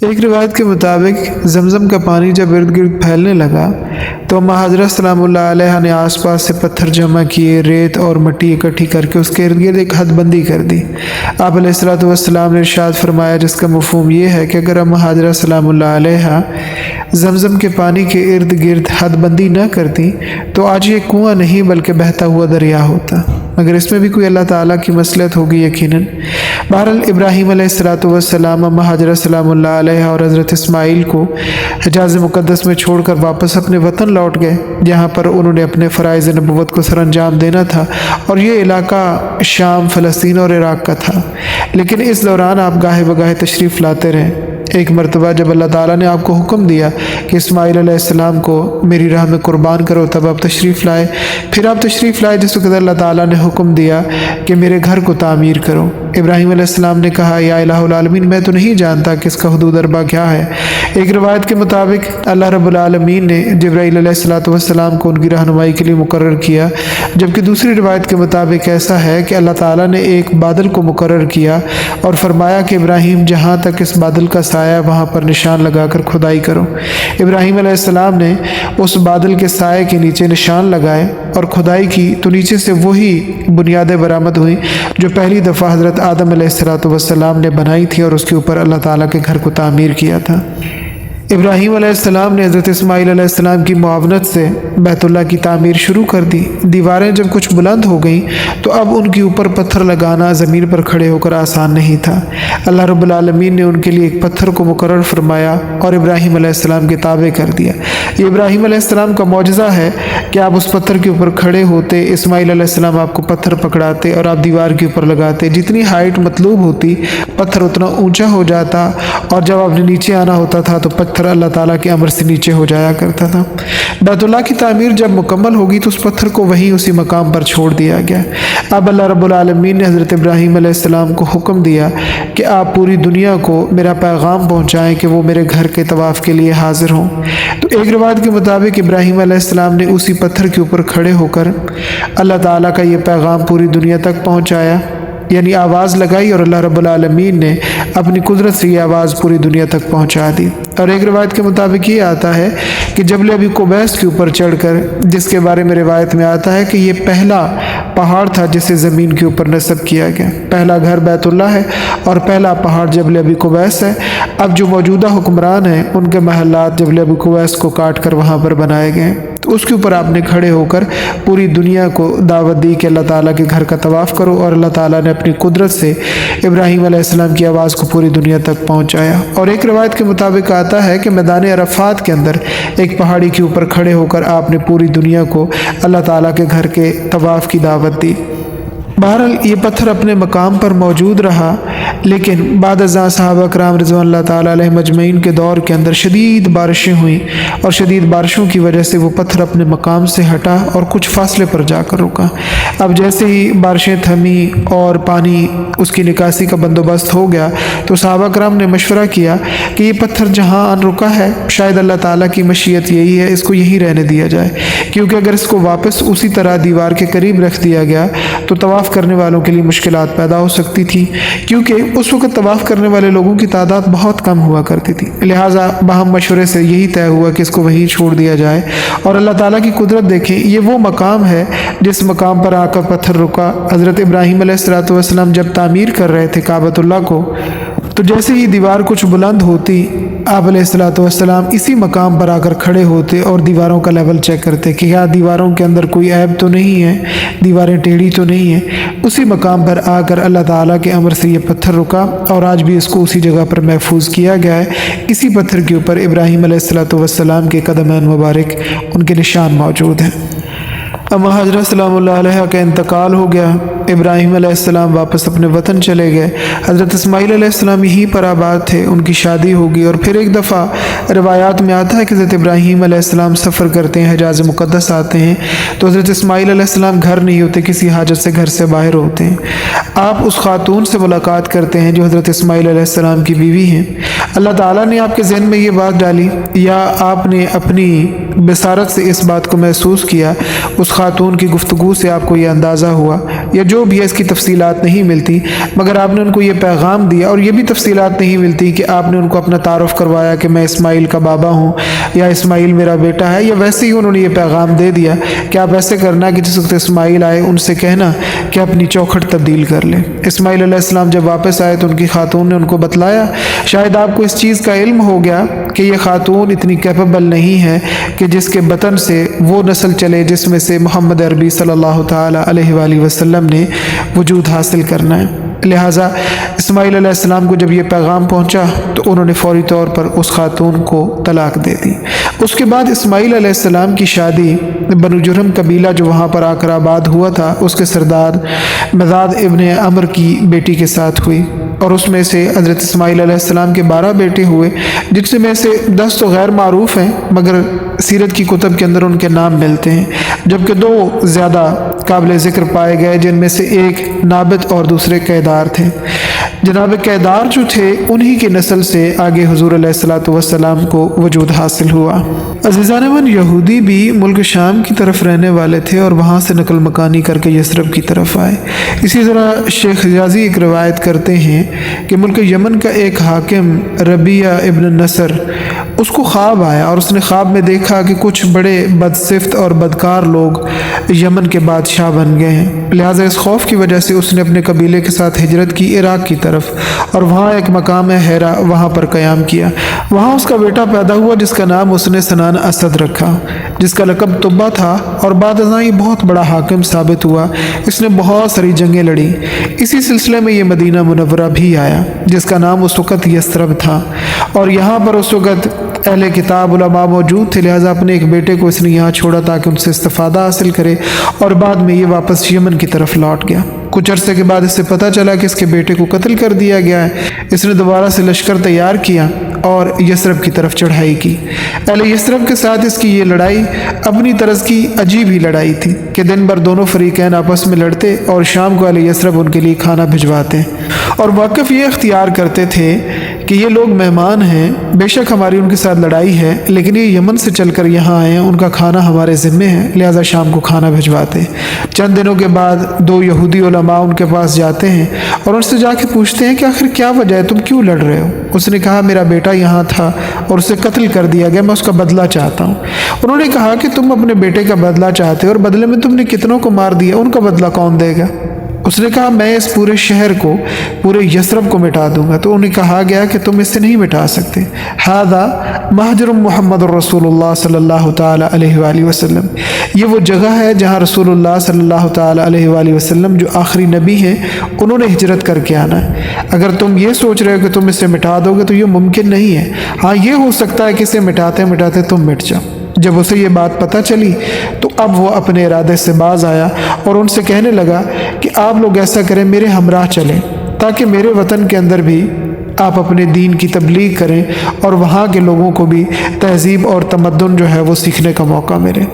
ایک روایت کے مطابق زمزم کا پانی جب ارد گرد پھیلنے لگا تو اماں حضرت سلام اللہ علیہ نے آس پاس سے پتھر جمع کیے، ریت اور مٹی اکٹھی کر کے اس کے ارد گرد ایک حد بندی کر دی۔ آپ علیہ الصلوۃ والسلام نے ارشاد فرمایا، جس کا مفہوم یہ ہے کہ اگر اماں حضرت سلام اللہ علیہ زمزم کے پانی کے ارد گرد حد بندی نہ کرتی تو آج یہ کنواں نہیں بلکہ بہتا ہوا دریا ہوتا، مگر اس میں بھی کوئی اللہ تعالیٰ کی مصلحت ہوگی یقیناً۔ بہرحال ابراہیم علیہ الصلوۃ والسلام اماں حضرت سلام اللہ علیہ اور حضرت اسماعیل کو حجاز مقدس میں چھوڑ کر واپس اپنے وطن لوٹ گئے، جہاں پر انہوں نے اپنے فرائض نبوت کو سر انجام دینا تھا، اور یہ علاقہ شام، فلسطین اور عراق کا تھا۔ لیکن اس دوران آپ گاہے بگاہے تشریف لاتے رہے۔ ایک مرتبہ جب اللہ تعالیٰ نے آپ کو حکم دیا کہ اسماعیل علیہ السلام کو میری راہ میں قربان کرو، تب آپ تشریف لائے۔ پھر آپ تشریف لائے جس وقت اللہ تعالیٰ نے حکم دیا کہ میرے گھر کو تعمیر کرو۔ ابراہیم علیہ السلام نے کہا، یا الہ العالمین، میں تو نہیں جانتا کہ اس کا حدود اربع کیا ہے۔ ایک روایت کے مطابق اللہ رب العالمین نے جبرائیل علیہ السلام کو ان کی رہنمائی کے لیے مقرر کیا، جبکہ دوسری روایت کے مطابق ایسا ہے کہ اللہ تعالیٰ نے ایک بادل کو مقرر کیا اور فرمایا کہ ابراہیم جہاں تک اس بادل کا سایہ وہاں پر نشان لگا کر کھدائی کرو۔ ابراہیم علیہ السلام نے اس بادل کے سائے کے نیچے نشان لگائے اور کھدائی کی تو نیچے سے وہی بنیادیں برآمد ہوئیں جو پہلی دفعہ حضرت آدم علیہ السلام نے بنائی تھی، اور اس کے اوپر اللہ تعالیٰ کے گھر کو تعمیر کیا تھا۔ ابراہیم علیہ السلام نے حضرت اسماعیل علیہ السلام کی معاونت سے بیت اللہ کی تعمیر شروع کر دی۔ دیواریں جب کچھ بلند ہو گئیں تو اب ان کے اوپر پتھر لگانا زمین پر کھڑے ہو کر آسان نہیں تھا۔ اللہ رب العالمین نے ان کے لیے ایک پتھر کو مقرر فرمایا اور ابراہیم علیہ السلام کے تابع کر دیا۔ یہ ابراہیم علیہ السلام کا معجزہ ہے کہ آپ اس پتھر کے اوپر کھڑے ہوتے، اسماعیل علیہ السلام آپ کو پتھر پکڑاتے اور آپ دیوار کے اوپر لگاتے۔ جتنی ہائٹ مطلوب ہوتی پتھر اتنا اونچا ہو جاتا، اور جب آپ نے نیچے آنا ہوتا تھا تو پتھر اللہ تعالیٰ کے امر سے نیچے ہو جایا کرتا تھا۔ بیت اللہ کی تعمیر جب مکمل ہوگی تو اس پتھر کو وہیں اسی مقام پر چھوڑ دیا گیا۔ اب اللہ رب العالمین نے حضرت ابراہیم علیہ السلام کو حکم دیا کہ آپ پوری دنیا کو میرا پیغام پہنچائیں کہ وہ میرے گھر کے طواف کے لیے حاضر ہوں۔ تو ایک روایت کے مطابق ابراہیم علیہ السلام نے اسی پتھر کے اوپر کھڑے ہو کر اللہ تعالیٰ کا یہ پیغام پوری دنیا تک پہنچایا، یعنی آواز لگائی، اور اللہ رب العالمین نے اپنی قدرت سے یہ آواز پوری دنیا تک پہنچا دی۔ اور ایک روایت کے مطابق یہ آتا ہے کہ جبل ابی قبیس کے اوپر چڑھ کر، جس کے بارے میں روایت میں آتا ہے کہ یہ پہلا پہاڑ تھا جسے زمین کے اوپر نصب کیا گیا۔ پہلا گھر بیت اللہ ہے اور پہلا پہاڑ جبل ابی قبیس ہے۔ اب جو موجودہ حکمران ہیں ان کے محلات جبل ابی قبیس کو کاٹ کر وہاں پر بنائے گئے، تو اس کے اوپر آپ نے کھڑے ہو کر پوری دنیا کو دعوت دی کہ اللہ تعالیٰ کے گھر کا طواف کرو، اور اللہ تعالیٰ نے اپنی قدرت سے ابراہیم علیہ السلام کی آواز کو پوری دنیا تک پہنچایا۔ اور ایک روایت کے مطابق آتا ہے کہ میدان عرفات کے اندر ایک پہاڑی کے اوپر کھڑے ہو کر آپ نے پوری دنیا کو اللہ تعالیٰ کے گھر کے طواف کی دعوت دی۔ بہرحال یہ پتھر اپنے مقام پر موجود رہا، لیکن بعد ازاں صحابہ کرام رضوان اللہ تعالیٰ علیہ مجمعین کے دور کے اندر شدید بارشیں ہوئیں، اور شدید بارشوں کی وجہ سے وہ پتھر اپنے مقام سے ہٹا اور کچھ فاصلے پر جا کر رکا۔ اب جیسے ہی بارشیں تھمیں اور پانی اس کی نکاسی کا بندوبست ہو گیا تو صحابہ کرام نے مشورہ کیا کہ یہ پتھر جہاں ان رکا ہے شاید اللہ تعالیٰ کی مشیت یہی ہے، اس کو یہیں رہنے دیا جائے، کیونکہ اگر اس کو واپس اسی طرح دیوار کے قریب رکھ دیا گیا تو طواف کرنے والوں کے لیے مشکلات پیدا ہو سکتی تھی، کیونکہ اس وقت طواف کرنے والے لوگوں کی تعداد بہت کم ہوا کرتی تھی۔ لہٰذا باہم مشورے سے یہی طے ہوا کہ اس کو وہیں چھوڑ دیا جائے۔ اور اللہ تعالیٰ کی قدرت دیکھیں، یہ وہ مقام ہے جس مقام پر آ کر پتھر رکا۔ حضرت ابراہیم علیہ السلام جب تعمیر کر رہے تھے کعبۃ اللہ کو، تو جیسے ہی دیوار کچھ بلند ہوتی آپ علیہ السلام اسی مقام پر آ کر کھڑے ہوتے اور دیواروں کا لیول چیک کرتے کہ کیا دیواروں کے اندر کوئی عیب تو نہیں ہے، دیواریں ٹیڑھی تو نہیں ہیں۔ اسی مقام پر آ کر اللہ تعالیٰ کے امر سے یہ پتھر رکا، اور آج بھی اس کو اسی جگہ پر محفوظ کیا گیا ہے۔ اسی پتھر کے اوپر ابراہیم علیہ السلام کے قدمین مبارک ان کے نشان موجود ہیں۔ اماں حضرت سلام اللہ علیہ کا انتقال ہو گیا، ابراہیم علیہ السلام واپس اپنے وطن چلے گئے۔ حضرت اسماعیل علیہ السلام یہیں پر آباد تھے، ان کی شادی ہوگی، اور پھر ایک دفعہ روایات میں آتا ہے کہ حضرت ابراہیم علیہ السلام سفر کرتے ہیں، حجاز مقدس آتے ہیں، تو حضرت اسماعیل علیہ السلام گھر نہیں ہوتے، کسی حاجت سے گھر سے باہر ہوتے ہیں۔ آپ اس خاتون سے ملاقات کرتے ہیں جو حضرت اسماعیل علیہ السلام کی بیوی ہیں۔ اللہ ताला ने आपके ज़हन में ये बात डाली या आपने अपनी बसारत से इस बात को महसूस किया, उस खातून की गुफ्तगू से आपको ये अंदाज़ा हुआ, या जो भी है इसकी तफसीलात नहीं मिलती, मगर आपने उनको ये पैगाम दिया और ये भी तफसीलात नहीं मिलती कि आपने उनको अपना तारुफ़ करवाया कि मैं इस्माइल का बाबा हूँ या इस्माइल मेरा बेटा है, या वैसे ही उन्होंने ये पैगाम दे दिया कि आप ऐसे करना कि जिस वक्त इस्माइल आए उनसे कहना कि अपनी चौखट तब्दील कर लें। इस्माइल अलैहिस्सलाम जब वापस आए तो उनकी खातून ने उनको बतलाया, शायद आपको इस चीज़ का इल्म हो गया कि ये खातून इतनी कैपेबल नहीं है कि जिसके बतन से वो नस्ल चले जिसमें से मोहम्मद अरबी सल्लल्लाहु ताला अलैहि वसल्लम ने वजूद हासिल करना है। लिहाजा इस्माइल अलैहिस्सलाम को जब ये पैगाम पहुंचा तो उन्होंने फ़ौरी तौर पर उस खातून को तलाक दे दी। उसके बाद इस्माइल अलैहिस्सलाम की शादी बनु जुरहम कबीला जो वहाँ पर आकर आबाद हुआ था उसके सरदार मज़ाद इब्न अमर की बेटी के साथ हुई, और उसमें से हज़रत इस्माइल अलैहिस्सलाम के 12 बेटे हुए, जिसमें से 10 तो गैर मारूफ़ हैं मगर सीरत की कुतब के अंदर उनके नाम मिलते हैं, जबकि 2 ज़्यादा काबिल ज़िक्र पाए गए, जिनमें से एक नाबित और दूसरे कैदार थे। जनाब कैदार जो थे उन्हीं की नस्ल से आगे हुज़ूर अलैहिस्सलातु वस्सलाम को वजूद हासिल हुआ। अज़ीज़ान, यहूदी भी मुल्क शाम की तरफ रहने वाले थे और वहाँ से नकल मकानी करके यसरब की तरफ आए। इसी तरह शेख हिजाज़ी एक रवायत करते हैं कि मुल्क यमन का एक हाकिम रबिया इब्न नसर, उसको ख्वाब आया और उसने ख्वाब में देखा कि कुछ बड़े बदसिफ्त और बदकार लोग यमन के बादशाह बन गए हैं। लिहाजा इस खौफ की वजह से उसने अपने कबीले के साथ हिजरत की इराक़ की तरफ, और वहाँ एक मकाम है हेरा, वहाँ पर क़याम किया। वहाँ उसका बेटा पैदा हुआ जिसका नाम उसने सनान असद रखा, जिसका लक़ब तुब्बा था, और बाद ये बहुत बड़ा हाकिम साबित हुआ। इसने बहुत सारी जंगें लड़ी। इसी सिलसिले में ये मदीना मुनव्वरा भी आया जिसका नाम उस वक़्त यसरब था, और यहाँ पर उस वक़्त अहले किताब उलमा मौजूद थे। लिहाजा अपने एक बेटे को इसने यहाँ छोड़ा ताकि उनसे इस्तिफ़ादा हासिल करे, और बाद में ये वापस यमन की तरफ लौट गया। कुछ अरसे के बाद इससे पता चला कि इसके बेटे को कत्ल कर दिया गया है। इसने दोबारा से लश्कर तैयार किया और यसरब की तरफ चढ़ाई की। अहले यसरब के साथ इसकी ये लड़ाई अपनी तरह की अजीब ही लड़ाई थी कि दिन भर दोनों फरीकैन आपस में लड़ते और शाम को अहले यसरब उनके लिए खाना भिजवाते, और वाक़िफ़ ये इख्तियार करते थे कि ये लोग मेहमान हैं, बेशक हमारी उनके साथ लड़ाई है लेकिन ये यमन से चलकर यहाँ आए हैं, उनका खाना हमारे ज़िम्मे है, लिहाजा शाम को खाना भिजवाते। चंद दिनों के बाद 2 यहूदी उलमा उनके पास जाते हैं और उनसे जाके पूछते हैं कि आखिर क्या वजह है, तुम क्यों लड़ रहे हो? उसने कहा मेरा बेटा यहाँ था और उसे कत्ल कर दिया गया, मैं उसका बदला चाहता हूँ। उन्होंने कहा कि तुम अपने बेटे का बदला चाहते हो और बदले में तुमने कितनों को मार दिया, उनका बदला कौन देगा? उसने कहा मैं इस पूरे शहर को, पूरे यसरब को मिटा दूंगा। तो उन्हें कहा गया कि तुम इससे नहीं मिटा सकते। हादा महजर मोहम्मद रसूलुल्लाह सल्लल्लाहु ताला अलैहि वसल्लम, ये वो जगह है जहाँ रसूलुल्लाह सल्लल्लाहु ताला अलैहि वसल्लम जो आखिरी नबी हैं उन्होंने हिजरत करके आना है। अगर तुम ये सोच रहे हो कि तुम इसे मिटा दोगे तो ये मुमकिन नहीं है। हाँ, ये हो सकता है कि इसे मिटाते मिटाते तुम मिट जाओ। जब उसे ये बात पता चली तो अब वो अपने इरादे से बाज आया और उनसे कहने लगा कि आप लोग ऐसा करें, मेरे हमराह चलें ताकि मेरे वतन के अंदर भी आप अपने दीन की तबलीग करें और वहाँ के लोगों को भी तहज़ीब और तमद्दुन जो है वो सीखने का मौका मिले।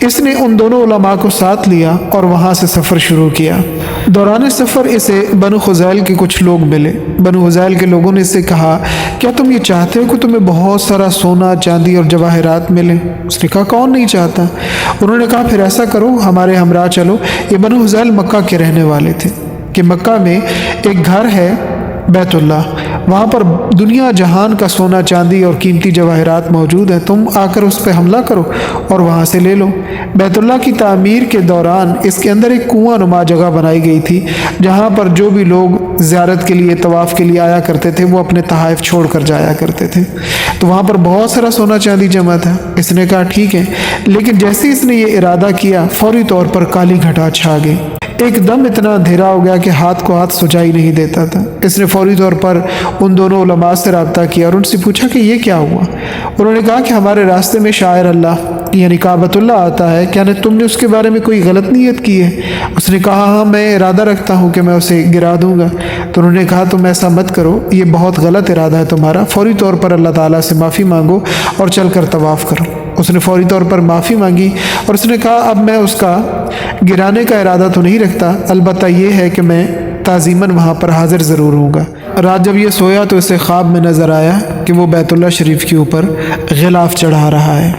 इसने उन दोनों उलमा को साथ लिया और वहाँ से सफ़र शुरू किया। दौरान सफ़र इसे बनु खुज़ैल के कुछ लोग मिले। बनु खुज़ैल के लोगों ने इससे कहा क्या तुम ये चाहते हो कि तुम्हें बहुत सारा सोना चांदी और जवाहरात मिले? उसने कहा कौन नहीं चाहता। उन्होंने कहा फिर ऐसा करो, हमारे हमराह चलो। ये बनु खुज़ैल मक्का के रहने वाले थे कि मक्का में एक घर है बैतुल्लाह, वहाँ पर दुनिया जहान का सोना चांदी और कीमती जवाहरात मौजूद है, तुम आकर उस पर हमला करो और वहाँ से ले लो। बैतुल्लाह की तामीर के दौरान इसके अंदर एक कुआं नुमा जगह बनाई गई थी जहाँ पर जो भी लोग ज़ियारत के लिए, तवाफ़ के लिए आया करते थे वो अपने तहाइफ छोड़ कर जाया करते थे। तो वहाँ पर बहुत सारा सोना चांदी जमा था। इसने कहा ठीक है, लेकिन जैसे इसने ये इरादा किया फौरी तौर पर काली घटा छा गई। एकदम इतना अंधेरा हो गया कि हाथ को हाथ सुझाई नहीं देता था। इसने फौरी तौर पर उन दोनों उलमा से रब्ता किया और उनसे पूछा कि ये क्या हुआ। उन्होंने कहा कि हमारे रास्ते में शायर अल्लाह यानी काबतुल्लाह आता है, क्या तुमने उसके बारे में कोई गलत नीयत की है? उसने कहा हाँ, मैं इरादा रखता हूँ कि मैं उसे गिरा दूँगा। तो उन्होंने कहा तुम ऐसा मत करो, ये बहुत गलत इरादा है तुम्हारा, फौरी तौर पर अल्लाह ताला से माफ़ी मांगो और चल कर तवाफ़ करो। उसने फौरी तौर पर माफ़ी मांगी और उसने कहा अब मैं उसका गिराने का इरादा तो नहीं रखता, अलबत्ता ये है कि मैं ताज़ीमन वहाँ पर हाज़िर ज़रूर होऊंगा। رات جب یہ سویا تو اسے خواب میں نظر آیا کہ وہ بیت اللہ شریف کے اوپر غلاف چڑھا رہا ہے۔